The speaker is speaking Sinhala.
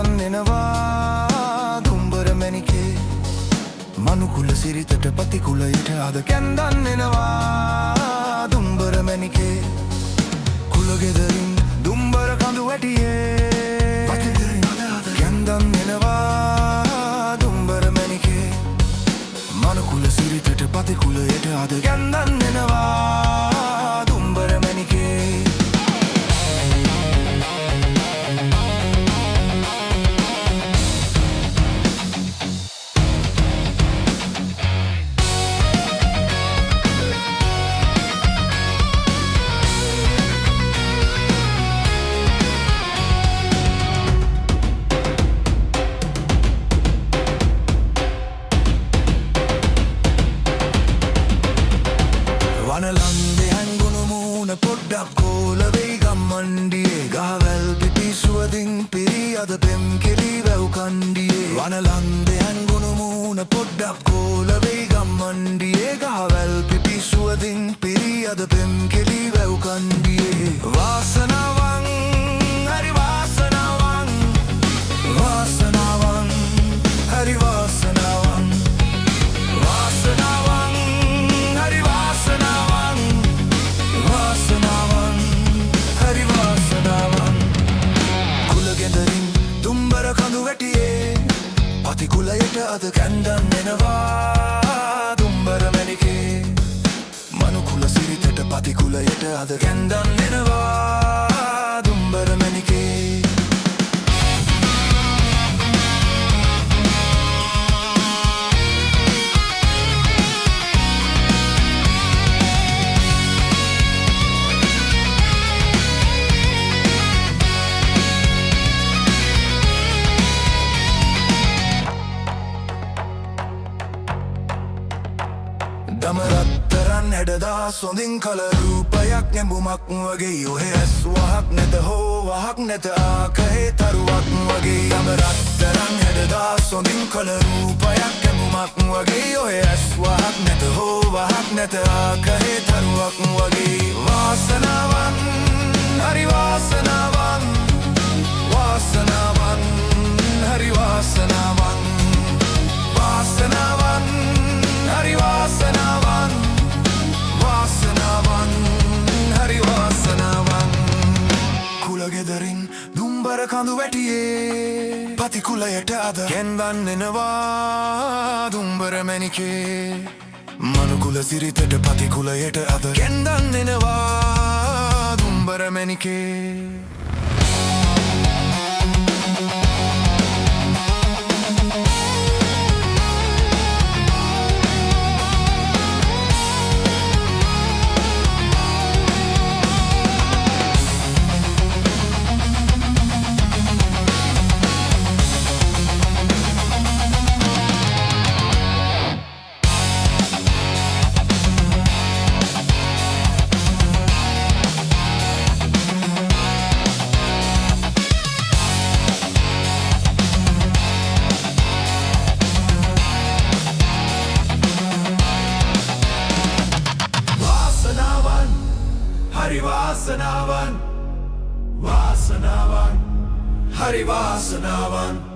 කැන්දන් එනවා දුම්බර මැණිකේ මනුකුල සිරිතට පතිකුලයට අද කැන්දන් එනවා දුම්බර මැණිකේ කුලගෙදරින් දුම්බර කඳු වැටියේ කැන්දන් එනවා දුම්බර මැණිකේ මනුකුල සිරිතට පතිකුලයට අද කැන්දන් එනවා දුම්බර මැණිකේ වනලන්දේ හැංගුණු මූණ පොඩ්ඩක් කෝල වෙයි ගම්මණ්ඩියේ ගහවැල් පිපි සුවඳින් පිරී අද පෙම් කෙලි වැව් කණ්ඩියේ වනලන්දේ හැංගුණු මූණ පොඩ්ඩක් කෝල වෙයි ගම්මණ්ඩියේ ගහවැල් පිපි සුවඳින් පිරී අද පෙම් කෙලි වැව් කණ්ඩියේ වාසනාවන් හරි වාසනාවන් වාසනාවන් හරි වාසනාවන් වාසනාවන් හරි වාසනාවන් වාසනාවන් හරි වාසනාවන් කුලගෙදරින් දුම්බර කඳු වැටියේ පතිකුලයට අද කැන්දන් එනවා දුම්බර මැණිකේ මනුකුල සිරිතට පතිකුලයට අද කැන්දන් එනවා දුම්බර මැණිකේ දමරත්තරන් හැඩදා සොඳින් කල රූපයක් නැඹුමක් වගේ ඔහෙ ඇස් වහක් නැත හෝ වහක් නැත ආකහේ තරුවක් වගේ දමරත්තරන් හැඩදා සොඳින් කල රූපයක් නැඹුමක් වගේ ඔහෙ ඇස් වහක් නැත හෝ වහක් නැත ආකහේ තරුවක් වගේ වාසනාවන් හරි වාසනාවන් වාසනාවන් හරි වාසනාවන් වාසනාවන් හරි වාසනාවන් වාසනාවන් හරි වාසනාවන් කුලගෙදරින් දුම්බර කඳු වැටියේ පතිකුලයට අද කැන්දන් එනවා දුම්බර මැණිකේ මනුකුල සිරිතට පතිකුලයට අද කැන්දන් එනවා Dumbara Menike Hari Vasanavan, Vasanavan, Hari Vasanavan.